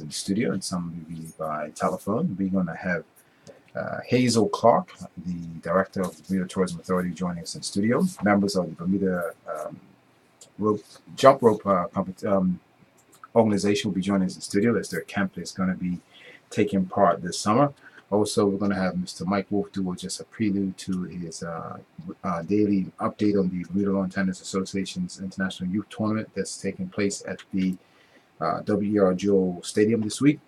in the studio, and some will be by telephone. We're going to have Hazel Clark, the director of the Bermuda Tourism Authority, joining us in studio. Members of the Bermuda rope, jump rope organization will be joining us in studio as their camp is going to be taking part this summer. Also, we're going to have Mr. Mike Wolf do just a prelude to his daily update on the Bermuda Lawn Tennis Association's International Youth Tournament that's taking place at the W.E.R. Joel Stadium this week.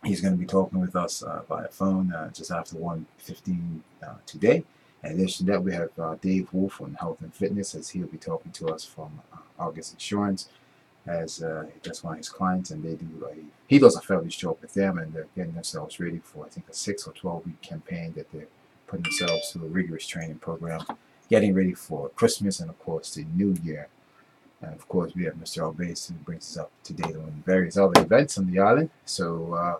He's going to be talking with us via phone just after 1:15 today. In addition to that, we have Dave Wolf on health and fitness, as he'll be talking to us from August Insurance, as that's one of his clients, and he does a fabulous job with them, and they're getting themselves ready for, I think, a 6 or 12-week campaign that they're putting themselves through a rigorous training program, getting ready for Christmas and, of course, the New Year. And, of course, we have Mr. Albace, who brings us up to date on various other events on the island. So,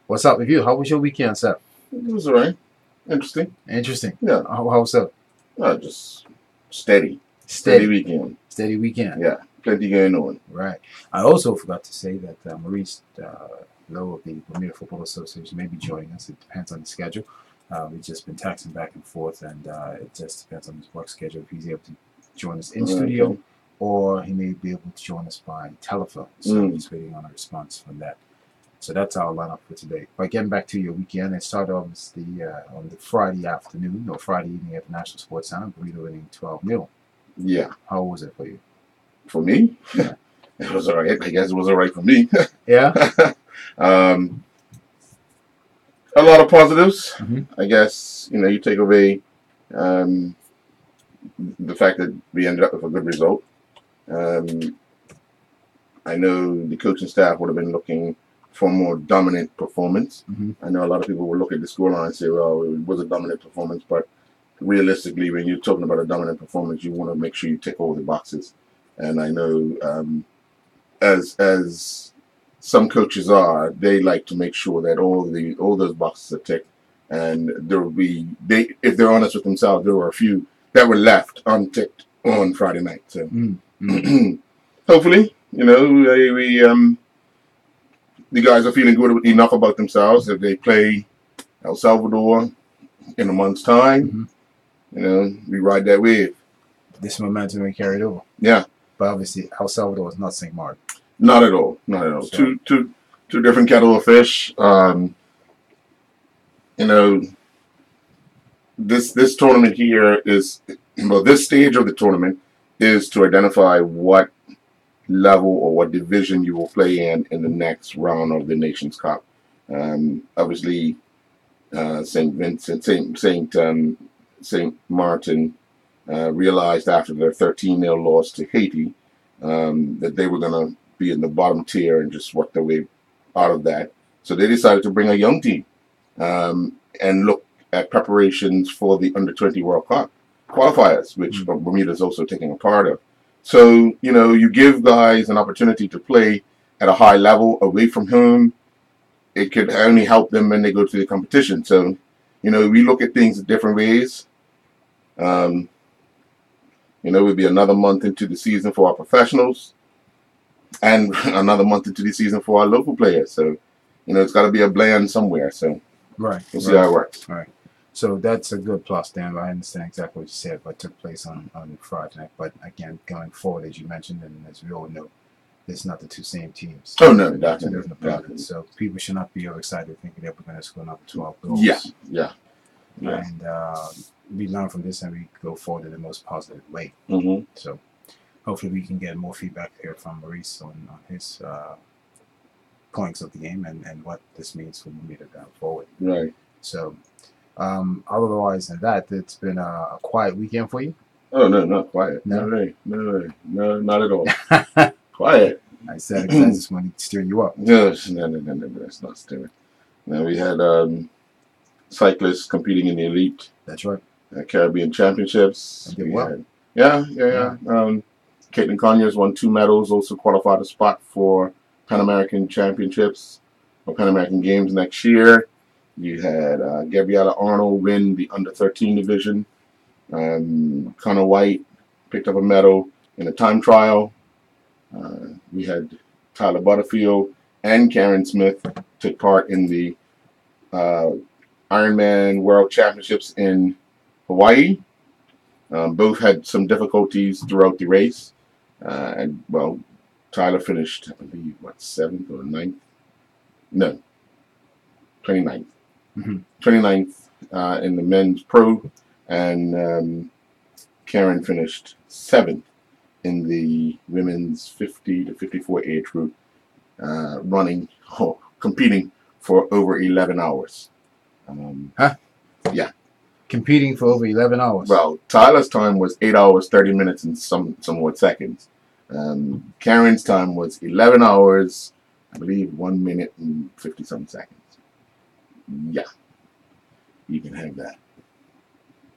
what's up with you? How was your weekend, sir? It was all right. Interesting. Interesting. Yeah. How so? Just steady. Steady weekend. Steady weekend. Yeah. Plenty going on. Right. I also forgot to say that Maurice Lowe of the Bermuda Football Association may be joining us. It depends on the schedule. We've just been texting back and forth, and it just depends on his work schedule if he's able to join us in studio, or he may be able to join us by telephone. So we're just waiting on a response from that. So that's our lineup for today. But getting back to your weekend, it started off on the Friday afternoon or Friday evening at the National Sports Center, Bermuda winning 12-0. Yeah. How was it for you? For me? Yeah. It was all right. I guess it was all right for me. Yeah? A lot of positives. I guess, you take away the fact that we ended up with a good result. I know the coaching staff would have been looking for a more dominant performance. I know a lot of people will look at the scoreline and say, well, it was a dominant performance, but realistically, when you're talking about a dominant performance, you want to make sure you tick all the boxes. And I know as some coaches are, they like to make sure that all those boxes are ticked. And if they're honest with themselves, there were a few that were left unticked on Friday night. So hopefully, the guys are feeling good enough about themselves. If they play El Salvador in a month's time, we ride that wave. This momentum we carried over. Yeah. But obviously, El Salvador is not St. Martin. Not at all. Not at all. So, two different kettle of fish. This tournament here is, this stage of the tournament is to identify what level or what division you will play in the next round of the Nations Cup. Obviously, St. Martin realized after their 13-0 loss to Haiti that they were going to be in the bottom tier and just work their way out of that. So they decided to bring a young team and look at preparations for the Under-20 World Cup qualifiers, which Bermuda is also taking a part of. So, you give guys an opportunity to play at a high level away from home. It could only help them when they go to the competition. So, we look at things in different ways. We'll be another month into the season for our professionals and another month into the season for our local players. So, it's got to be a blend somewhere. So, we'll see how it works. Right. So that's a good plus, Dan. I understand exactly what you said, what took place on Friday night. But again, going forward, as you mentioned, and as we all know, it's not the two same teams. Oh, no, definitely. So people should not be overexcited thinking that we're going to score another 12 goals. Yeah. And we learn from this and we go forward in the most positive way. So hopefully we can get more feedback here from Maurice on his points of the game and what this means for Bermuda going forward. Right. So otherwise than that, it's been a quiet weekend for you? Oh, no, not quiet. No, not at all. Quiet. I said because I just want to steer you up. No, that's not steering. Now we had cyclists competing in the elite. That's right. Caribbean Championships. Did well. Yeah. Caitlin Conyers won 2 medals, also qualified a spot for Pan American Championships or Pan American Games next year. You had Gabriella Arnold win the under-13 division. Connor White picked up a medal in a time trial. We had Tyler Butterfield and Karen Smith took part in the Ironman World Championships in Hawaii. Both had some difficulties throughout the race. And, well, Tyler finished, I believe, what, 7th or 9th? No, 29th. Mm-hmm. 29th in the men's pro, and Karen finished 7th in the women's 50 to 54 age group, competing for over 11 hours. Yeah. Competing for over 11 hours. Well, Tyler's time was 8 hours, 30 minutes, and some odd seconds. Karen's time was 11 hours, I believe, 1 minute and 50-some seconds. Yeah. You can have that.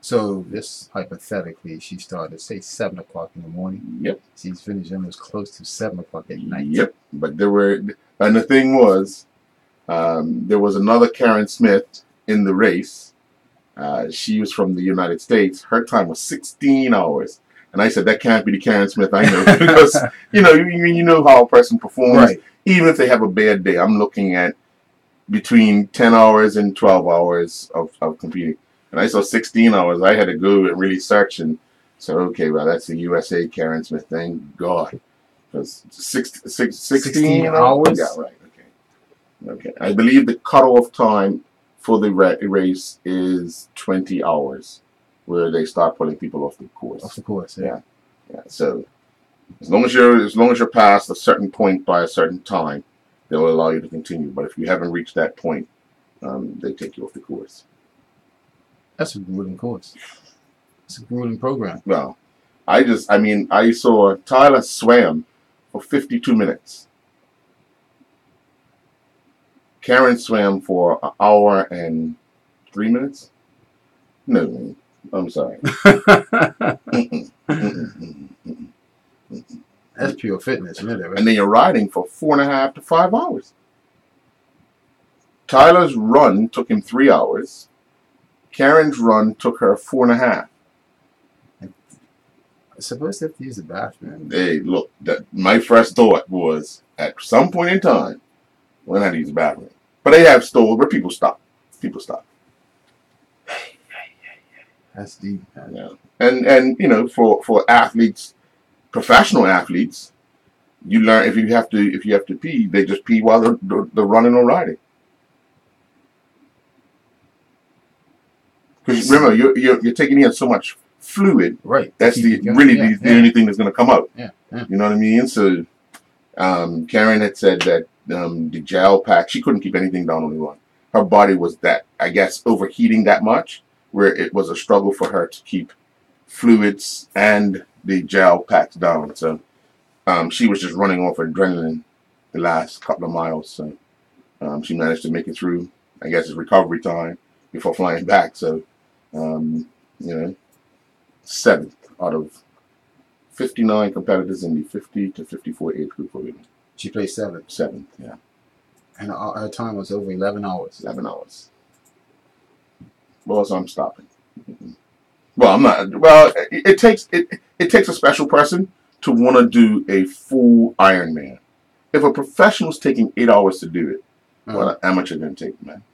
So, just hypothetically, she started, say, 7 o'clock in the morning. Yep. She's finished almost close to 7 o'clock at night. Yep. But and the thing was, there was another Karen Smith in the race. She was from the United States. Her time was 16 hours. And I said, that can't be the Karen Smith I know. Because, you know how a person performs. Right. Even if they have a bad day, I'm looking at between 10 hours and 12 hours of competing. And I saw 16 hours. I had to go and really search and said, okay, well, that's the USA Karen Smith. Thank God. Because 16 hours? Yeah, right. Okay. I believe the cutoff time for the race is 20 hours, where they start pulling people off the course. Off the course, yeah. So as long as you're past a certain point by a certain time, they'll allow you to continue. But if you haven't reached that point, they take you off the course. That's a grueling course. It's a grueling program. Well, I saw Tyler swam for 52 minutes. Karen swam for an hour and 3 minutes. No, I'm sorry. That's pure fitness, really, right? And then you're riding for 4.5 to 5 hours. Tyler's run took him 3 hours. Karen's run took her 4.5. I suppose they have to use the bathroom. Hey, look, my first thought was, at some point in time, we're not use the bathroom. But they have stores where people stop. That's deep. Yeah. And for athletes, professional athletes, you learn if you have to pee, they just pee while they're running or riding. Because remember, you're taking in so much fluid. Right. That's the only thing that's going to come out. Yeah. You know what I mean? So, Karen had said that the gel pack, she couldn't keep anything down on the run. Her body was overheating that much, where it was a struggle for her to keep fluids and the gel packs down. So, she was just running off adrenaline the last couple of miles. So, she managed to make it through, I guess, it's recovery time before flying back. So, 7th out of 59 competitors in the 50 to 54 age group for women. She placed 7th. 7th, yeah. And her time was over 11 hours. 11 hours. Well, so I'm stopping. Well, I'm not. Well, it takes a special person to want to do a full Ironman. If a professional's taking 8 hours to do it, what an amateur going to take, man?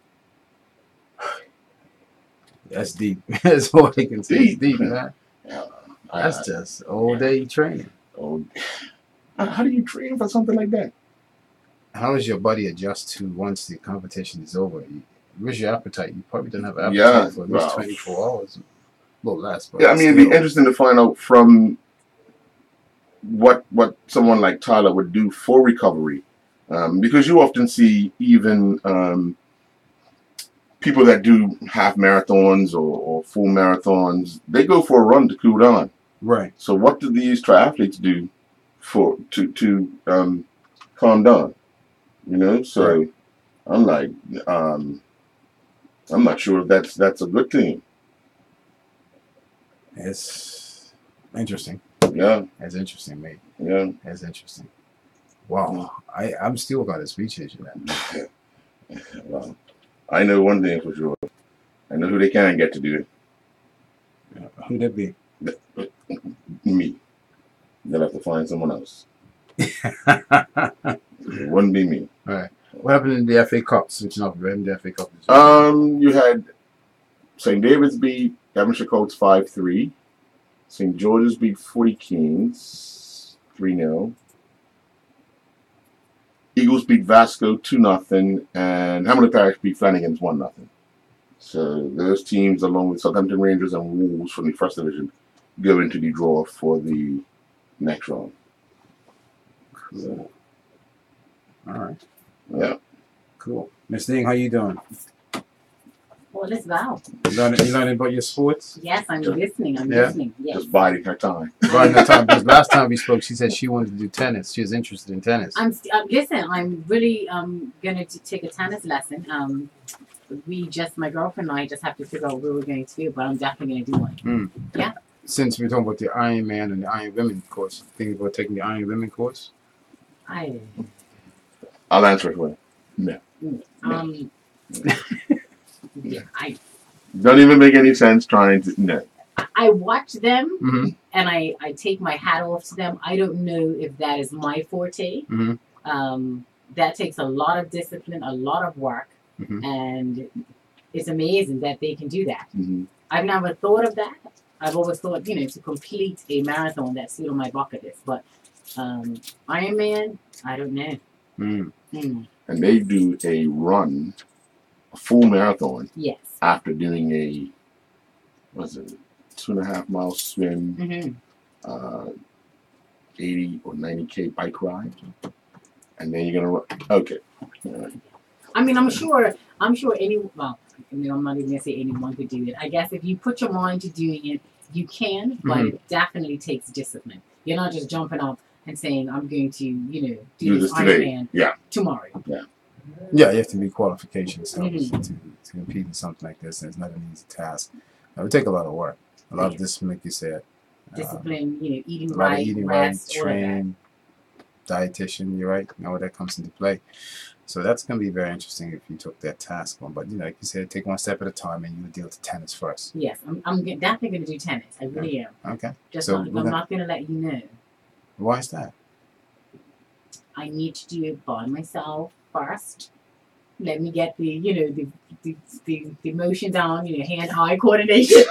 That's deep. That's all I can say. It's deep, man. Yeah, That's just all day training. How do you train for something like that? How does your body adjust to once the competition is over? Where's your appetite? You probably don't have appetite for at least 24 hours. A little less. But yeah, it'd be interesting to find out from what someone like Tyler would do for recovery. Because you often see even people that do half marathons or full marathons, they go for a run to cool down. Right. So what do these triathletes do to calm down? So right. I'm like, I'm not sure if that's a good thing. It's interesting. Yeah. That's interesting, mate. Yeah. That's interesting. Wow. I'm still got a speechless in that. Well, I know one thing for sure. I know who they can get to do it. Who'd that be? Me. They'll have to find someone else. It wouldn't be me. All right. What happened in the FA Cup? Switching off, right? In the FA Cup. You had St. David's beat Devonshire Colts 5-3. St. George's beat 40 Kings 3-0. Eagles beat Vasco 2-0, and Hamilton Parish beat Flanagan's 1-0. So those teams, along with Southampton Rangers and Wolves from the first division, go into the draw for the next round. Cool. All right. Yeah. Cool. Miss Ding, how you doing? Well, let's go. You learning about your sports? Yes, I'm listening. I'm Yeah? listening. Yes. Just biding her time. Right now, time, because last time we spoke, she said she wanted to do tennis. She was interested in tennis. Listen, I'm really going to take a tennis lesson. My girlfriend and I just have to figure out what we're going to do, but I'm definitely going to do one. Yeah. Since we're talking about the Iron Man and the Iron Women course, thinking about taking the Iron Women course? I'll answer it for you. No. Yeah, Don't even make any sense trying to. No. I watch them Mm-hmm. and I take my hat off to them. I don't know if that is my forte. Mm-hmm. That takes a lot of discipline, a lot of work, Mm-hmm. and it's amazing that they can do that. Mm-hmm. I've never thought of that. I've always thought, to complete a marathon that's still on my bucket list. But Ironman, I don't know. Mm. And they do a full marathon, Yes. after doing a 2.5 mile swim, Mm-hmm. 80 or 90K bike ride, and then you're gonna run. Okay. I mean, I'm sure I'm not even gonna say anyone could do it. I guess if you put your mind to doing it, you can, but it definitely takes discipline. You're not just jumping up and saying, I'm going to, do this today. Ironman tomorrow. Yeah, you have to meet qualifications to Mhm. compete in something like this, and it's not an easy task. It would take a lot of work, a lot of discipline, like you said. Discipline, eating A lot of right, eating rest, right, all of that. train, dietitian, you're right, all that comes into play. So that's going to be very interesting if you took that task on. But, like you said, take one step at a time, and you would deal with tennis first. Yes, I'm definitely going to do tennis. I really am. Okay. I'm not going to let you know. Why is that? I need to do it by myself first. Let me get the motion down, hand-eye coordination.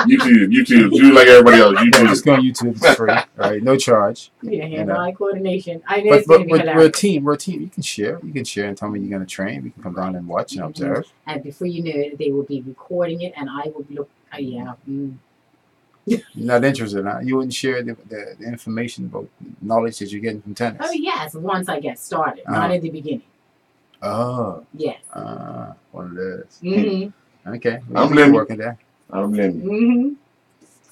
YouTube, do like everybody else. Yeah, YouTube. just go on YouTube. It's free. All right, no charge. Hand-eye coordination. I know But, it's going to be we're a hilarious. team. We're a team. You can share. And tell me you're going to train. We can come down and watch and observe. And before you know it, they will be recording it, and I will look. You're not interested, huh? You wouldn't share the information about knowledge that you're getting from tennis. Oh yes, once I get started, not in the beginning. Oh. Yes. One of those. Mm-hmm. Okay. I don't blame you. Working there. I don't blame you. Mm-hmm.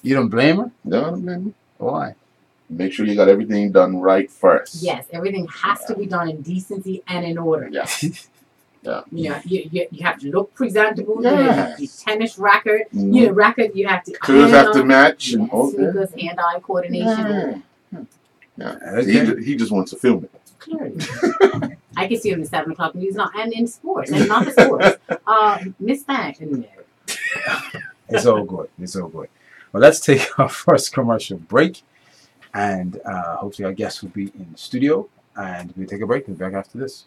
You don't blame her? No, I don't blame you. Why? Make sure you got everything done right first. Yes, everything has to be done in decency and in order. Yeah. Yeah. You have to look presentable. Yes. Your tennis racket, Mhm. racket. You have to. Clothes have to match. Yes, And all that. because hand-eye coordination. Yeah. Okay. He just wants to film it. Clearly. I can see him at 7 o'clock news now, and in sports, and not the sports. Miss Thank. No. It's all good. It's all good. Well, let's take our first commercial break, and hopefully our guests will be in the studio, and we'll take a break and be back after this.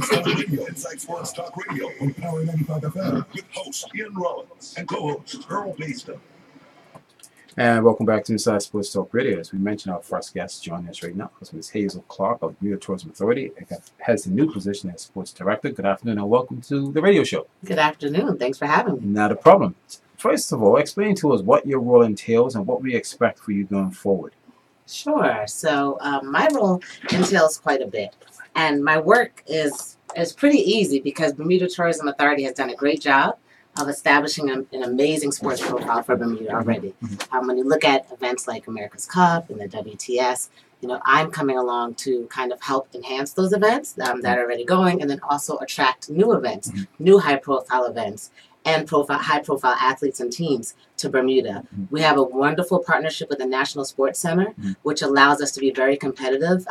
Sports Talk Radio. Inside Sports Talk Radio on Power 95 FM with host Ian Rollins and co-host Earl Mason. And welcome back to Inside Sports Talk Radio. As we mentioned, our first guest joining us right now is Ms. Hazel Clark of Bermuda Tourism Authority, and has the new position as sports director. Good afternoon and welcome to the radio show. Good afternoon. Thanks for having me. Not a problem. First of all, explain to us what your role entails and what we expect for you going forward. Sure. So my role entails quite a bit, and my work is pretty easy because Bermuda Tourism Authority has done a great job of establishing an amazing sports profile for Bermuda already. When you look at events like America's Cup and the WTS, I'm coming along to kind of help enhance those events that are already going, and then also attract new events, new high-profile events, and high-profile athletes and teams to Bermuda. We have a wonderful partnership with the National Sports Center, which allows us to be very competitive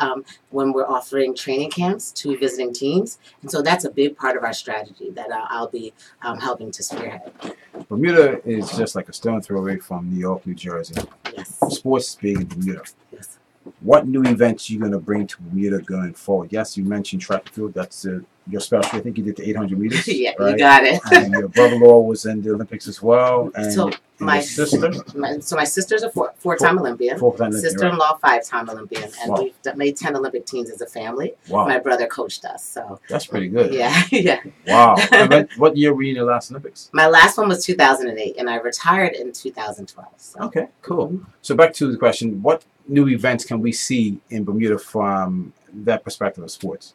when we're offering training camps to visiting teams. And so that's a big part of our strategy that I'll be helping to spearhead. Bermuda is just like a stone throw away from New York, New Jersey. Yes. Sports is big in Bermuda. Yes. What new events are you going to bring to Bermuda going forward? Yes, you mentioned track and field. That's your specialty. I think you did the 800 meters. Yeah, right? you got it. And your brother-in-law was in the Olympics as well. And, So my your sister? My sister's a four-time Olympian. Four-time Olympian, Sister-in-law, five-time Olympian. And Wow. we've made 10 Olympic teams as a family. Wow. My brother coached us. So That's pretty good. yeah, yeah. Wow. And what year were you in the last Olympics? My last one was 2008, and I retired in 2012. So. Okay, cool. So back to the question, what new events can we see in Bermuda from that perspective of sports?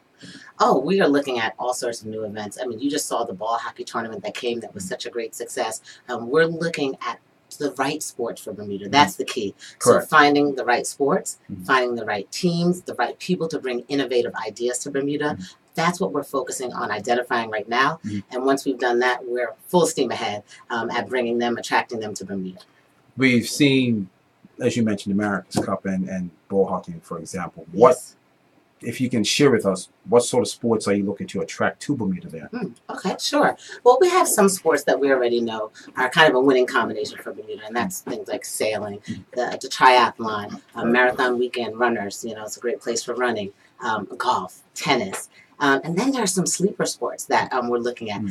Oh, we are looking at all sorts of new events. I mean, you just saw the ball hockey tournament that came that was such a great success. We're looking at the right sports for Bermuda. That's the key. Correct. So finding the right sports, finding the right teams, the right people to bring innovative ideas to Bermuda. That's what we're focusing on identifying right now. And once we've done that, we're full steam ahead at bringing them, attracting them to Bermuda. We've seen, as you mentioned, America's Cup and ball hockey, for example. What, Yes. if you can share with us, what sort of sports are you looking to attract to Bermuda there? Okay, sure. Well, we have some sports that we already know are kind of a winning combination for Bermuda, and that's things like sailing, the triathlon, marathon weekend runners. It's a great place for running, golf, tennis. And then there are some sleeper sports that we're looking at.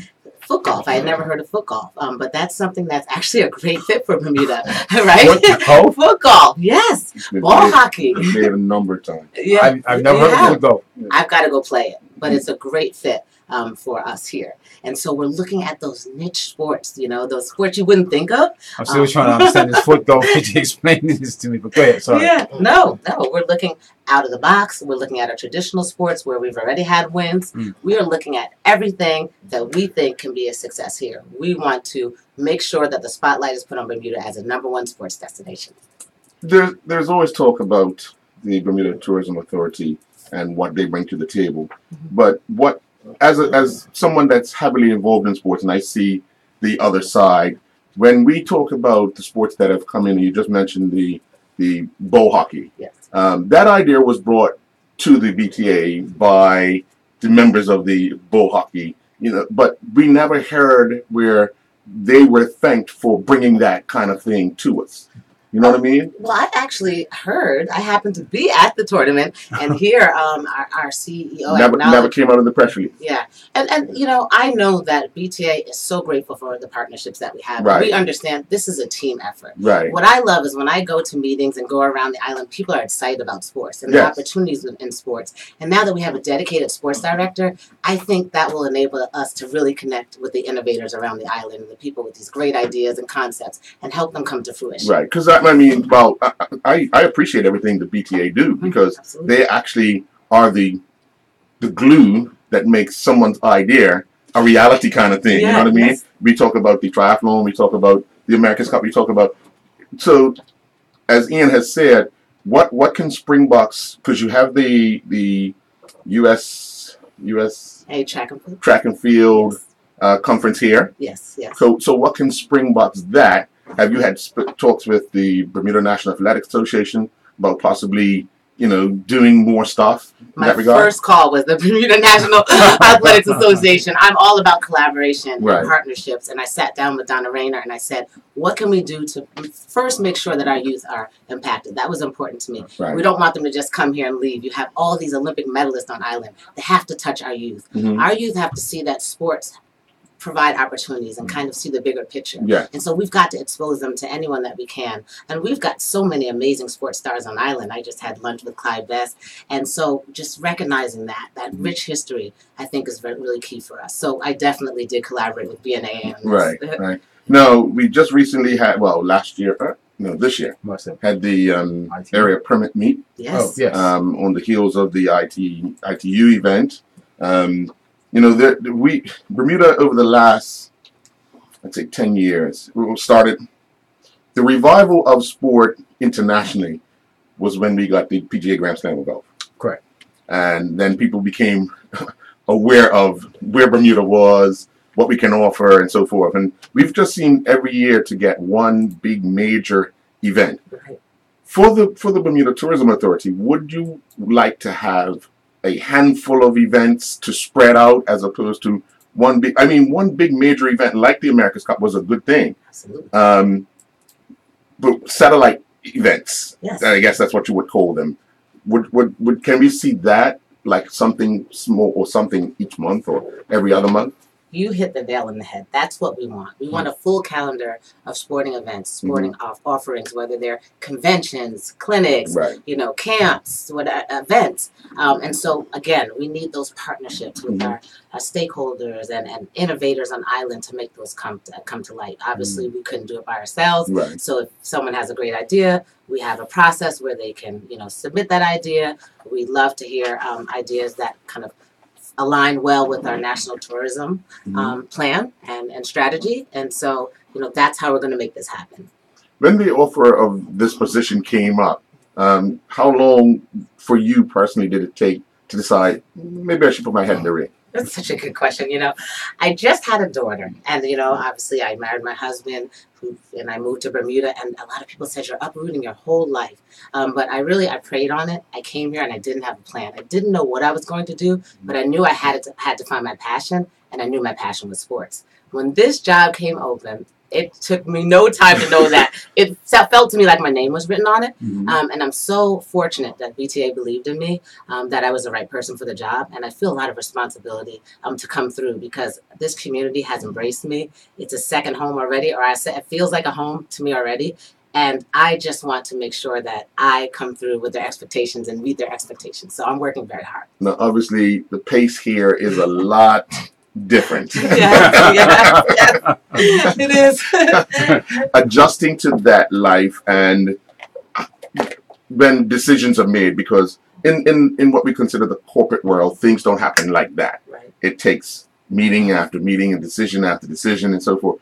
Foot golf. I had never heard of foot golf, but that's something that's actually a great fit for Bermuda, right? Foot golf? Foot golf, yes. Ball hockey. We've made a number of times. Yeah, I've never heard of foot golf. I've got to go play it, but it's a great fit for us here. And so we're looking at those niche sports, those sports you wouldn't think of. I'm still trying to understand this foot golf. Could you explain this to me? But go ahead, sorry. Yeah, no. We're looking out of the box. We're looking at our traditional sports where we've already had wins. We are looking at everything that we think can be a success here. We want to make sure that the spotlight is put on Bermuda as a #1 sports destination. There's always talk about the Bermuda Tourism Authority and what they bring to the table. But as someone that's heavily involved in sports, and I see the other side, when we talk about the sports that have come in, you just mentioned the bow hockey. Yes. That idea was brought to the BTA by the members of the bow hockey, but we never heard where they were thanked for bringing that kind of thing to us. You know what I mean? Well, I actually heard, I happened to be at the tournament and hear our CEO Never came out of the press release. Yeah. And I know that BTA is so grateful for the partnerships that we have. Right. We understand this is a team effort. Right. What I love is when I go to meetings and go around the island, people are excited about sports and the opportunities in sports. And now that we have a dedicated sports director, I think that will enable us to really connect with the innovators around the island and the people with these great ideas and concepts and help them come to fruition. Right. Because I appreciate everything the BTA do because Absolutely. they actually are the glue that makes someone's idea a reality kind of thing. You know what I mean? Yes. We talk about the triathlon, we talk about the America's Cup, we talk about. So, as Ian has said, what can Springboks, because you have the U.S. Hey, track and field. track and field conference here. Yes, yes. So what can Springboks that? Have you had talks with the Bermuda National Athletic Association about possibly doing more stuff in My that regard? first call was the Bermuda National Athletics Association. I'm all about collaboration Right. and partnerships. And I sat down with Donna Rayner and I said, what can we do to first make sure that our youth are impacted? That was important to me. Right. We don't want them to just come here and leave. You have all these Olympic medalists on island. They have to touch our youth. Mhm. Our youth have to see that sports provide opportunities and kind of see the bigger picture. Yeah. And so we've got to expose them to anyone that we can. And we've got so many amazing sports stars on island. I just had lunch with Clyde Best. And so just recognizing that rich history, I think is really key for us. So I definitely did collaborate with BNA. And Right. No, we just recently had, this year, Must have. had the IT. area permit meet Yes. Oh, yes. on the heels of the ITU event. Bermuda over the last, I'd say, 10 years, started the revival of sport internationally was when we got the PGA Grand Slam of golf. Correct. And then people became aware of where Bermuda was, what we can offer, and so forth. And we've just seen every year to get one big major event. Right. For the Bermuda Tourism Authority, would you like to have a handful of events to spread out as opposed to one big major event like the America's Cup was a good thing. Absolutely. But satellite events, Yes. I guess that's what you would call them. Can we see that like something small or something each month or every other month? You hit the nail on the head. That's what we want. We want a full calendar of sporting events, sporting offerings, whether they're conventions, clinics, Right. Camps, events. And so, again, we need those partnerships with our stakeholders and innovators on island to make those come to light. Obviously, we couldn't do it by ourselves. Right. So if someone has a great idea, we have a process where they can, submit that idea. We love to hear ideas that kind of align well with our national tourism plan and strategy. And so, that's how we're going to make this happen. When the offer of this position came up, how long for you personally did it take to decide, maybe I should put my head in the ring? That's such a good question. I just had a daughter, and obviously I married my husband, and I moved to Bermuda, and a lot of people said you're uprooting your whole life. But I prayed on it. I came here and I didn't have a plan. I didn't know what I was going to do, but I knew I had to find my passion, and I knew my passion was sports. When this job came open, it took me no time to know that. It felt to me like my name was written on it. And I'm so fortunate that BTA believed in me, that I was the right person for the job. And I feel a lot of responsibility to come through because this community has embraced me. It's a second home already, or it feels like a home to me already. And I just want to make sure that I come through with their expectations and meet their expectations. So I'm working very hard. Now, obviously, the pace here is a lot different. Yes, it is. Adjusting to that life and when decisions are made, because in what we consider the corporate world, things don't happen like that. Right. It takes meeting after meeting and decision after decision and so forth.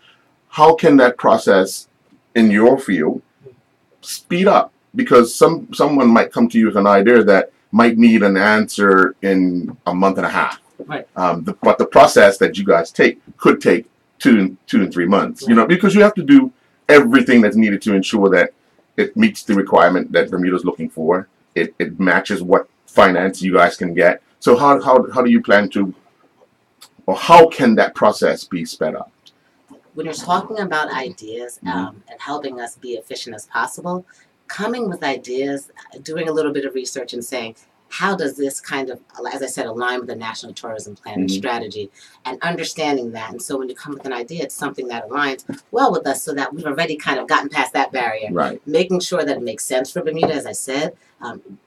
How can that process in your field speed up? Because someone might come to you with an idea that might need an answer in a month and a half. Right. But the process that you guys take could take two and 3 months, because you have to do everything that's needed to ensure that it meets the requirement that Bermuda's looking for. It matches what finance you guys can get. So how do you plan to, or how can that process be sped up? When you're talking about ideas and helping us be efficient as possible, coming with ideas, doing a little bit of research and saying, how does this kind of, as I said, align with the National Tourism Plan and strategy, and understanding that. And so when you come with an idea, it's something that aligns well with us so that we've already kind of gotten past that barrier. Right. Making sure that it makes sense for Bermuda, as I said.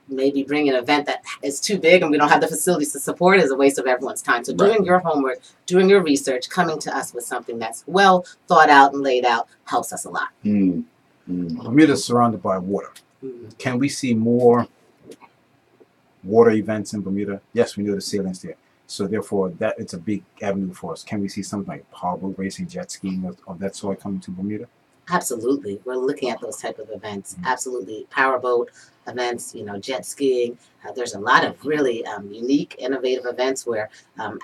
Maybe bring an event that is too big and we don't have the facilities to support is a waste of everyone's time. So doing your homework, doing your research, coming to us with something that's well thought out and laid out helps us a lot. Bermuda is surrounded by water. Can we see more water events in Bermuda? Yes, we know the sailing's there. So therefore, that it's a big avenue for us. Can we see something like powerboat racing, jet skiing of that sort coming to Bermuda? Absolutely. We're looking at those type of events. Absolutely. Powerboat events, jet skiing. There's a lot of really unique, innovative events where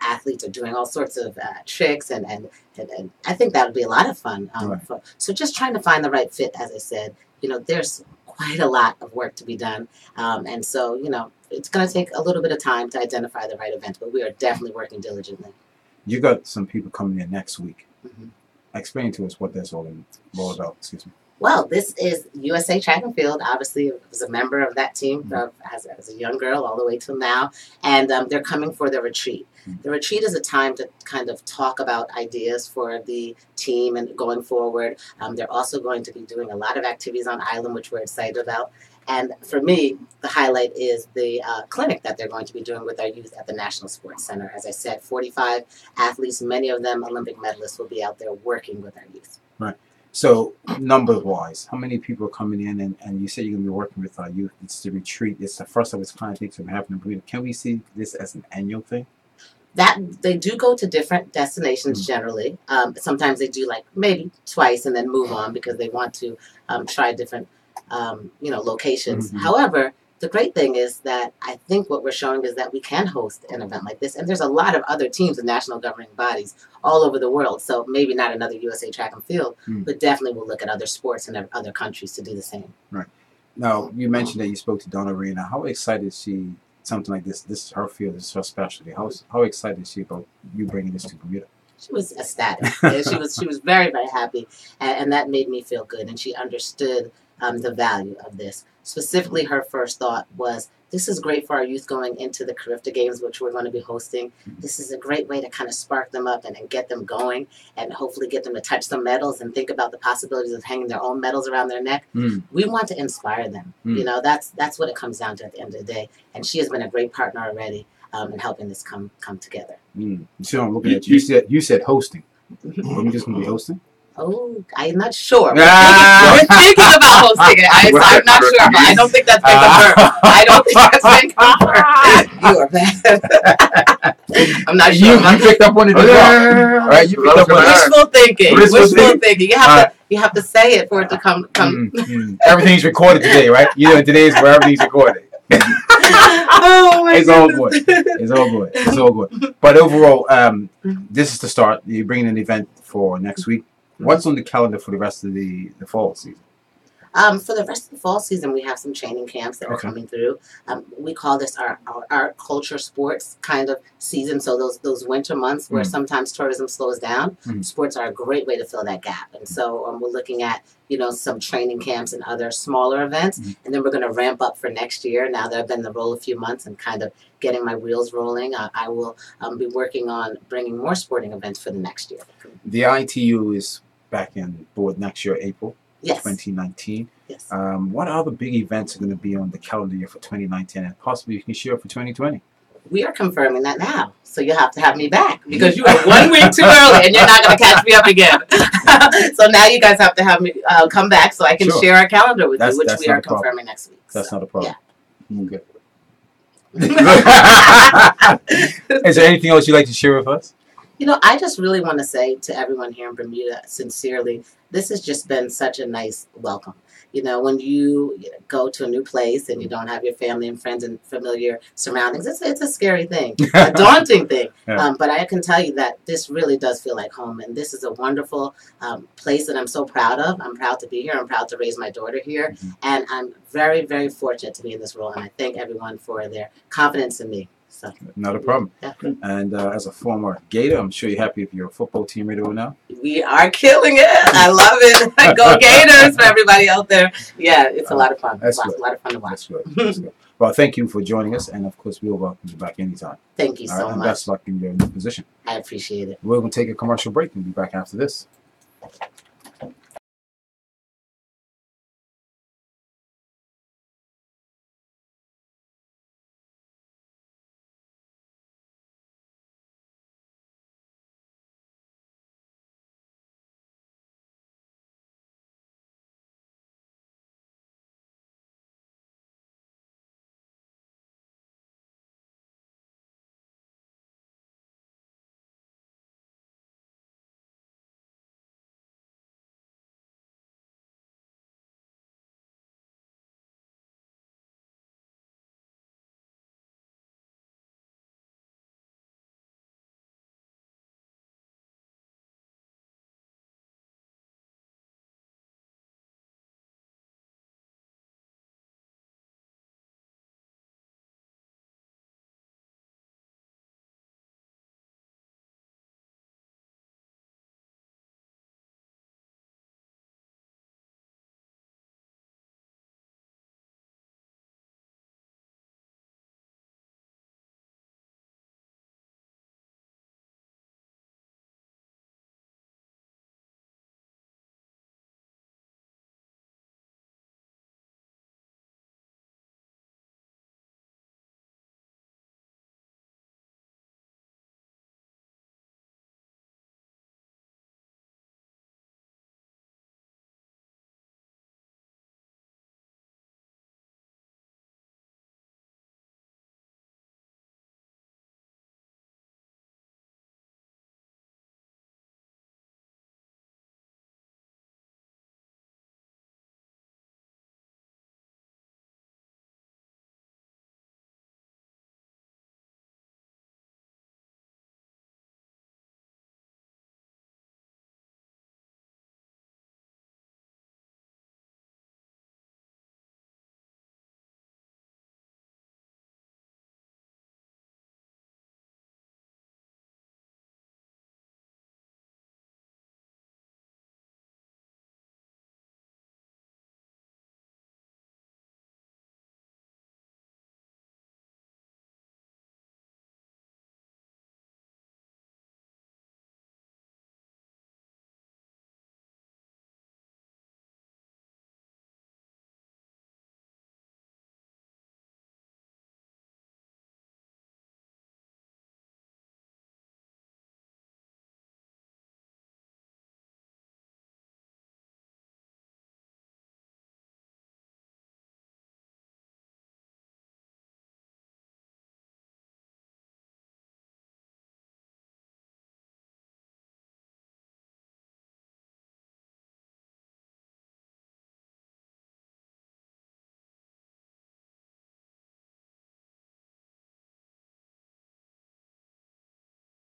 athletes are doing all sorts of tricks. And I think that would be a lot of fun. So just trying to find the right fit, as I said. There's quite a lot of work to be done. And so, it's going to take a little bit of time to identify the right event, but we are definitely working diligently. You got some people coming in next week. Mhm. Explain to us what that's all about. Excuse me. Well, this is USA Track and Field. Obviously, I was a member of that team as a young girl all the way till now. And they're coming for the retreat. The retreat is a time to kind of talk about ideas for the team and going forward. They're also going to be doing a lot of activities on island, which we're excited about. And for me, the highlight is the clinic that they're going to be doing with our youth at the National Sports Center. As I said, 45 athletes, many of them Olympic medalists, will be out there working with our youth. Right. So, numbers-wise, how many people are coming in? And you said you're going to be working with our youth. It's the retreat. It's the first of its kind thing to happen in Bermuda. Can we see this as an annual thing? That they do go to different destinations generally. Sometimes they do like maybe twice and then move on because they want to try different locations. However, the great thing is that I think what we're showing is that we can host an event like this, and there's a lot of other teams and national governing bodies all over the world. So maybe not another USA Track and Field, but definitely we'll look at other sports and other countries to do the same. Right. Now, you mentioned that you spoke to Donna Arena. How excited is she? Something like this. This is her field. This is her specialty. How excited is she about you bringing this to Bermuda? She was ecstatic. she was very, very happy, and that made me feel good. And she understood the value of this. Specifically, her first thought was, this is great for our youth going into the Carifta Games, which we're going to be hosting. This is a great way to kind of spark them up and get them going and hopefully get them to touch some medals and think about the possibilities of hanging their own medals around their neck. We want to inspire them. That's what it comes down to at the end of the day. And she has been a great partner already in helping this come together. So I'm looking at you. You said hosting. Are we just going to be hosting? Oh, I'm not sure. We're thinking about hosting it. I'm not sure, but I don't think that's been confirmed. I don't think that's been confirmed. You are bad. I'm not sure. You picked up on it as well. All right, you picked up on it. Wishful thinking. Wishful thinking. You have to say it for it to come. Everything's recorded today, right? Today is where everything's recorded. Oh my It's all good. It's all good. It's all good. But overall, this is the start. You're bringing an event for next week. What's on the calendar for the rest of the fall season? For the rest of the fall season, we have some training camps that are coming through. We call this our culture sports kind of season. So those winter months where sometimes tourism slows down, sports are a great way to fill that gap. And so we're looking at some training camps and other smaller events, and then we're going to ramp up for next year. Now that I've been in the role a few months and kind of getting my wheels rolling, I will be working on bringing more sporting events for the next year. The ITU is back in board next year, April. Yes. 2019. Yes. What other big events are going to be on the calendar year for 2019 and possibly you can share for 2020? We are confirming that now. So you'll have to have me back because you are 1 week too early and you're not going to catch me up again. So now you guys have to have me come back so I can share our calendar with you, which we are confirming next week. That's not a problem. Yeah. Okay. Is there anything else you'd like to share with us? I just really want to say to everyone here in Bermuda, sincerely, this has just been such a nice welcome. When you go to a new place and you don't have your family and friends and familiar surroundings, it's a scary thing, a daunting thing. Yeah. But I can tell you that this really does feel like home. And this is a wonderful place that I'm so proud of. I'm proud to be here. I'm proud to raise my daughter here. And I'm very, very fortunate to be in this role. And I thank everyone for their confidence in me. So, not a problem. Yeah. And as a former Gator, I'm sure you're happy with your football team radio now. We are killing it. I love it. Go Gators for everybody out there. Yeah, it's a lot of fun. That's a lot of fun to watch. That's good. That's good. Well, thank you for joining us. And, of course, we'll welcome you back anytime. Thank you so and much. best luck in your new position. I appreciate it. We're going to take a commercial break and be back after this.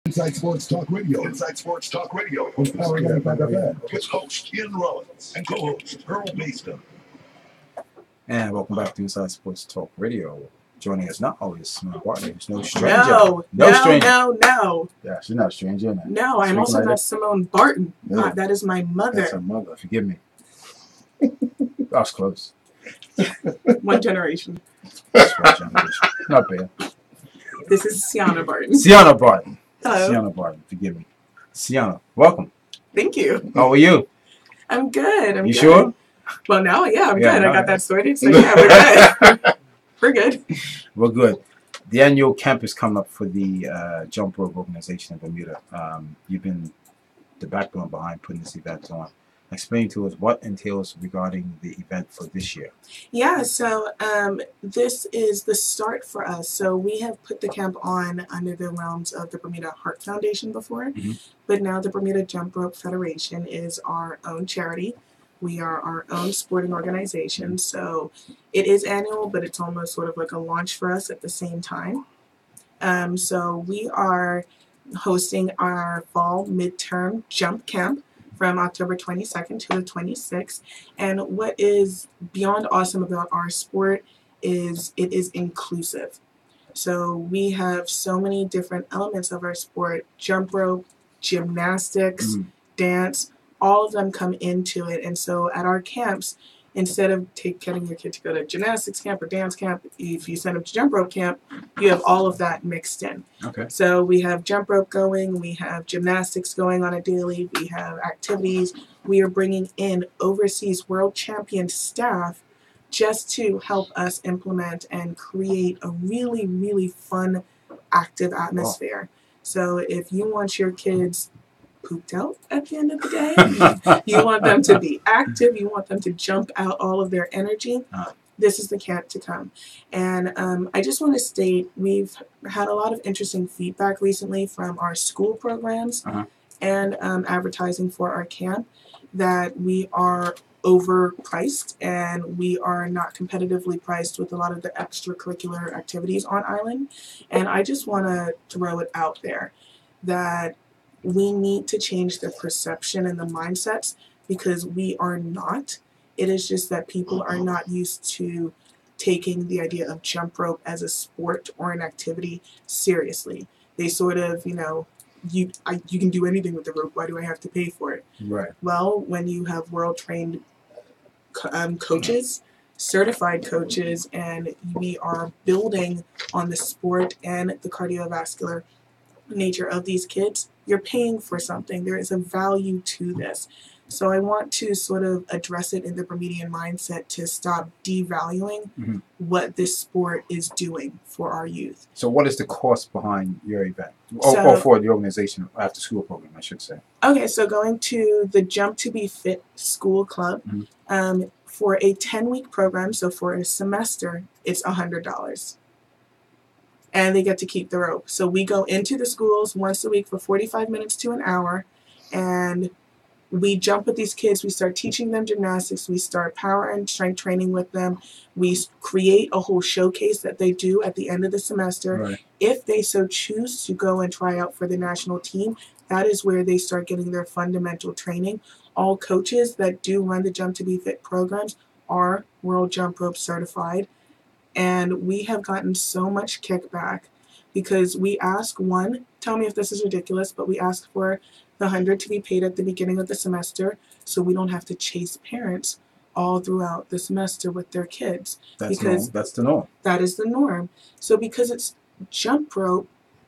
Inside Sports Talk Radio. Inside Sports Talk Radio. On Power 95 FM. With host Ian Rollins and co-host Earl Mason. And welcome back to Inside Sports Talk Radio. Joining us now is Simone Barton, who's no stranger. No, stranger. no. Yeah, she's not a stranger. Man. No, I'm also not Simone Barton. Yeah. That is my mother. That's her mother. Forgive me. I was close. One generation. That's one generation. Not bad. This is Sienna Barton. Sienna Barton. Hello. Sienna Barton. Forgive me. Sienna, welcome. Thank you. How are you? I'm good. You sure? Well, now, yeah, I'm Yeah, good. no, I got yeah. that sorted. So, yeah, we're good. We're good. We're good. The annual camp is coming up for the Jump Rope organization in Bermuda. You've been the backbone behind putting this event on. Explain to us what entails regarding the event for this year. Yeah, so this is the start for us. So we have put the camp on under the realms of the Bermuda Heart Foundation before, but now the Bermuda Jump Rope Federation is our own charity. We are our own sporting organization, so it is annual, but it's almost sort of like a launch for us at the same time. So we are hosting our fall midterm jump camp from October 22nd to the 26th. And what is beyond awesome about our sport is it is inclusive. So we have so many different elements of our sport: jump rope, gymnastics, dance, all of them come into it. And so at our camps, instead of getting your kid to go to gymnastics camp or dance camp, if you send them to jump rope camp, you have all of that mixed in. Okay. So we have jump rope going, we have gymnastics going on a daily, we have activities. We are bringing in overseas world champion staff just to help us implement and create a really, really fun, active atmosphere. So if you want your kids pooped out at the end of the day, you want them to be active, you want them to jump out all of their energy, this is the camp to come. And I just want to state, we've had a lot of interesting feedback recently from our school programs and advertising for our camp that we are overpriced and we are not competitively priced with a lot of the extracurricular activities on island. And I just want to throw it out there that we need to change the perception and the mindsets, because we are not. It is just that people are not used to taking the idea of jump rope as a sport or an activity seriously. They sort of, you can do anything with the rope. Why do I have to pay for it? Right. Well, when you have world-trained coaches, certified coaches, and we are building on the sport and the cardiovascular nature of these kids, you're paying for something. There is a value to this. So I want to sort of address it in the Bermudian mindset to stop devaluing what this sport is doing for our youth. So what is the cost behind your event? So- or for the organization after school program, I should say. Okay, so going to the Jump to Be Fit School Club, for a 10-week program, so for a semester, it's $100. And they get to keep the rope. So we go into the schools once a week for 45 minutes to an hour, and we jump with these kids. We start teaching them gymnastics. We start power and strength training with them. We create a whole showcase that they do at the end of the semester. Right. If they so choose to go and try out for the national team, that is where they start getting their fundamental training. All coaches that do run the Jump to Be Fit programs are World Jump Rope certified. And we have gotten so much kickback because we ask, one, tell me if this is ridiculous, but we ask for the $100 to be paid at the beginning of the semester so we don't have to chase parents all throughout the semester with their kids. That's the norm. That is the norm. So because it's jump rope,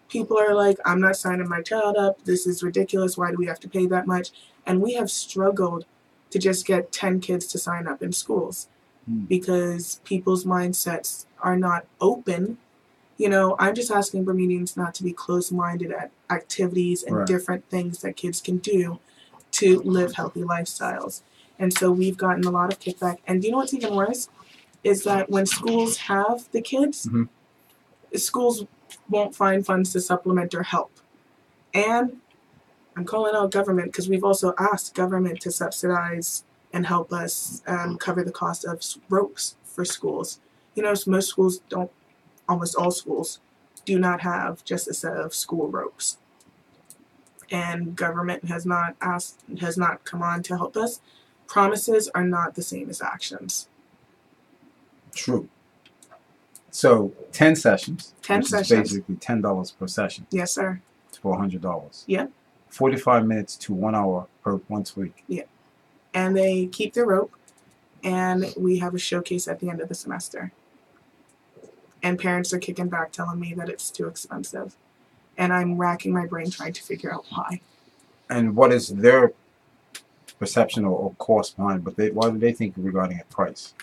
people are like, I'm not signing my child up. This is ridiculous. Why do we have to pay that much? And we have struggled to just get 10 kids to sign up in schools because people's mindsets are not open. I'm just asking Bermudians not to be closed-minded at activities and different things that kids can do to live healthy lifestyles. And so we've gotten a lot of kickback. And do you know what's even worse? Is that when schools have the kids, schools won't find funds to supplement or help. And I'm calling out government because we've also asked government to subsidize and help us cover the cost of ropes for schools. Most schools don't, almost all schools do not have just a set of school ropes. and government has not come on to help us. Promises are not the same as actions. True. So 10 sessions, 10 which sessions. is basically $10 per session Yes, sir. for $100. Yeah. 45 minutes to 1 hour per once a week. Yeah. And they keep the rope, and we have a showcase at the end of the semester. And parents are kicking back telling me that it's too expensive. And I'm racking my brain trying to figure out why. And what is their perception or cost behind? But why do they think regarding a price?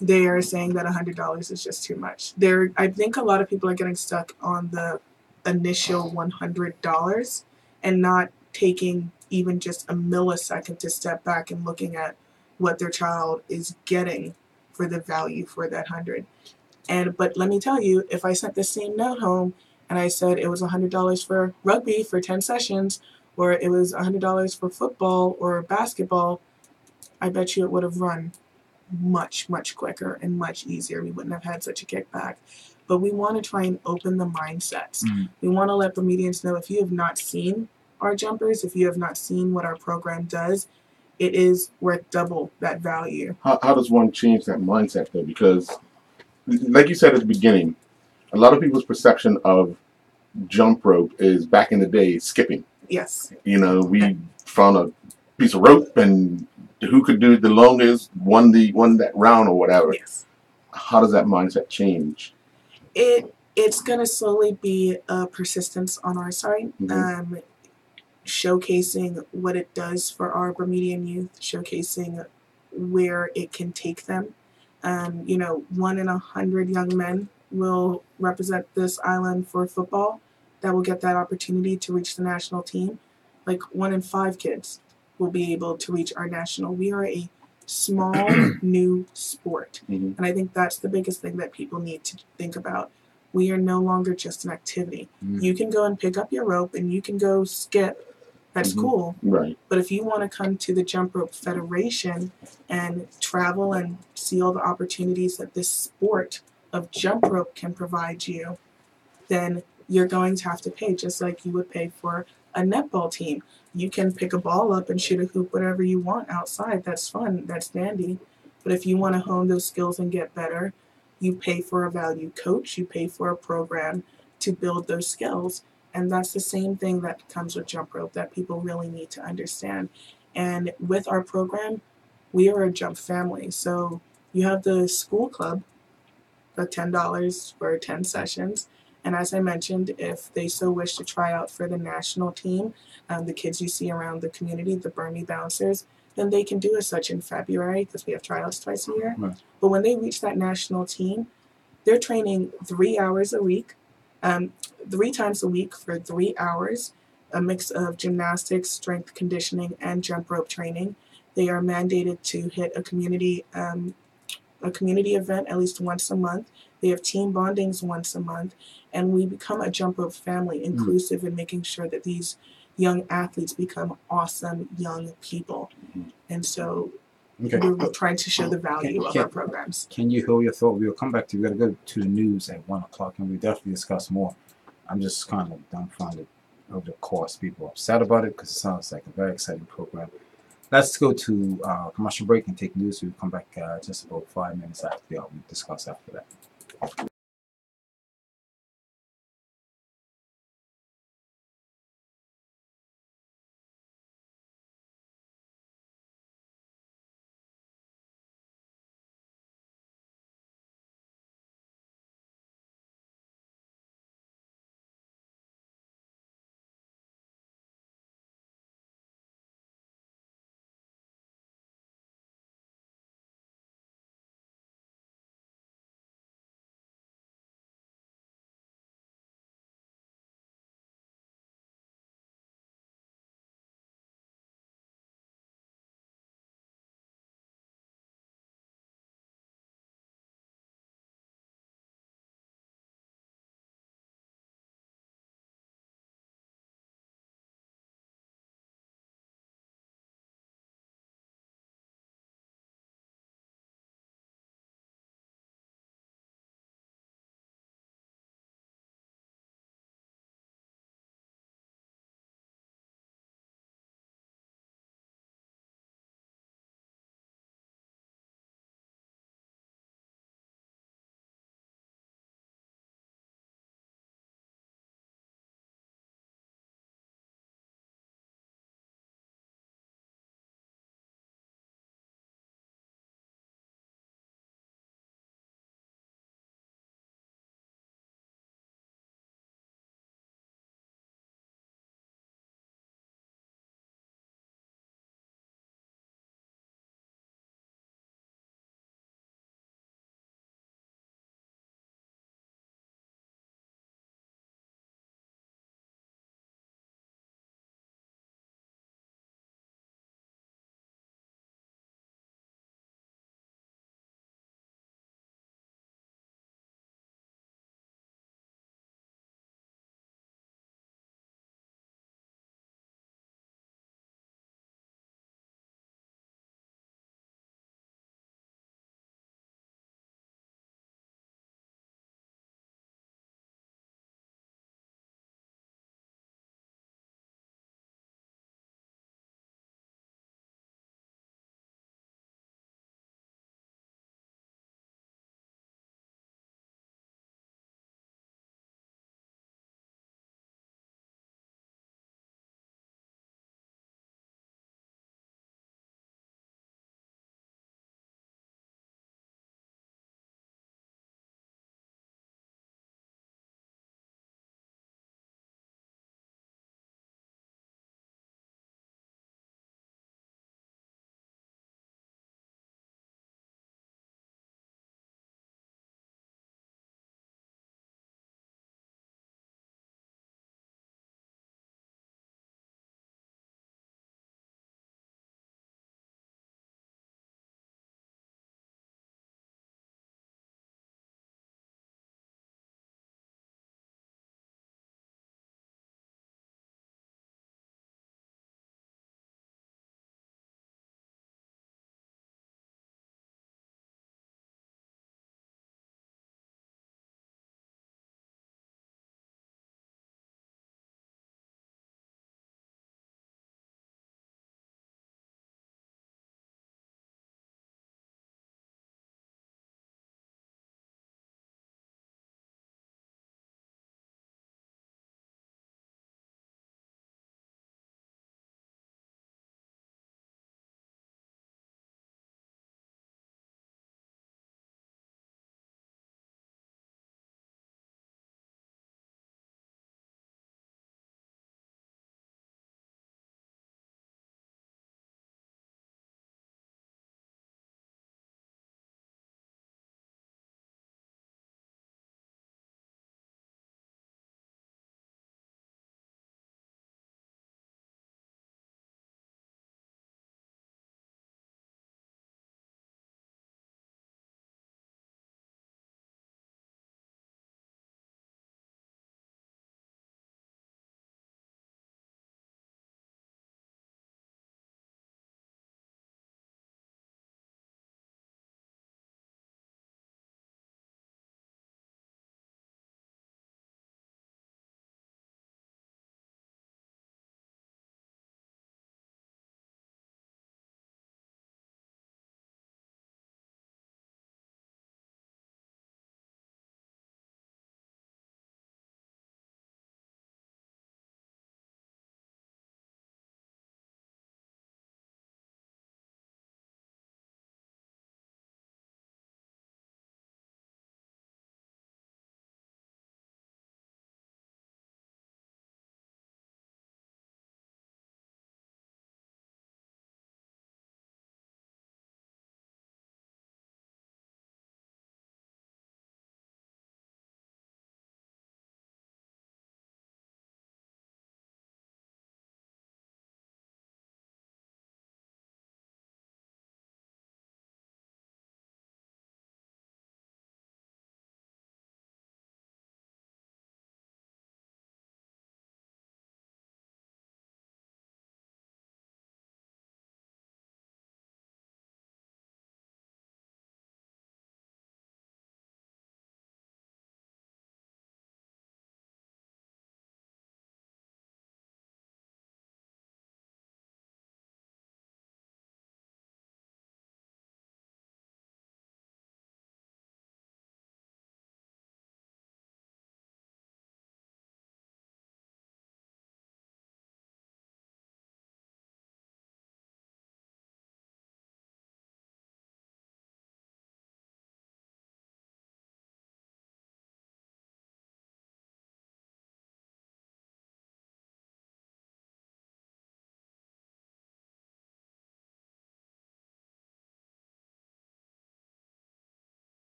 They are saying that $100 is just too much. I think a lot of people are getting stuck on the initial $100 and not taking even just a millisecond to step back and looking at what their child is getting for the value for that 100. But let me tell you, if I sent the same note home and I said it was $100 for rugby for 10 sessions, or it was $100 for football or basketball, I bet you it would have run much, much quicker and much easier. We wouldn't have had such a kickback. But we want to try and open the mindsets. We want to let Bermudians know, if you have not seen our jumpers, if you have not seen what our program does, it is worth double that value. How does one change that mindset, though? Because, like you said at the beginning, a lot of people's perception of jump rope is back in the day skipping. Yes. You know, we found a piece of rope, and who could do the longest won that round or whatever. Yes. How does that mindset change? It's going to slowly be a persistence on our side. Showcasing what it does for our Bermudian youth, showcasing where it can take them. 1 in 100 young men will represent this island for football that will get that opportunity to reach the national team. Like 1 in 5 kids will be able to reach our national. We are a small new sport. And I think that's the biggest thing that people need to think about. We are no longer just an activity. You can go and pick up your rope and you can go skip. That's cool. Right. But if you want to come to the Jump Rope Federation and travel and see all the opportunities that this sport of jump rope can provide you, then you're going to have to pay, just like you would pay for a netball team. You can pick a ball up and shoot a hoop whatever you want outside. That's fun. That's dandy. But if you want to hone those skills and get better, you pay for a value coach. You pay for a program to build those skills. And that's the same thing that comes with jump rope that people really need to understand. And with our program, we are a jump family. So you have the school club, the $10 for 10 sessions. And as I mentioned, if they so wish to try out for the national team, the kids you see around the community, the Bernie bouncers, then they can do as such in February because we have tryouts twice a year. Right. But when they reach that national team, they're training 3 hours a week, 3 times a week for 3 hours, a mix of gymnastics, strength conditioning, and jump rope training. They are mandated to hit a community event at least once a month. They have team bondings once a month, and we become a jump rope family, inclusive in making sure that these young athletes become awesome young people. And so we're trying to show the value of our programs. Can you hold your thought? We'll come back to, we're going to go to the news at 1 o'clock, and we'll definitely discuss more. I'm just kind of dumbfounded of the cost. People are upset about it because it sounds like a very exciting program. Let's go to commercial break and take news. We'll come back just about 5 minutes after we'll discuss after that.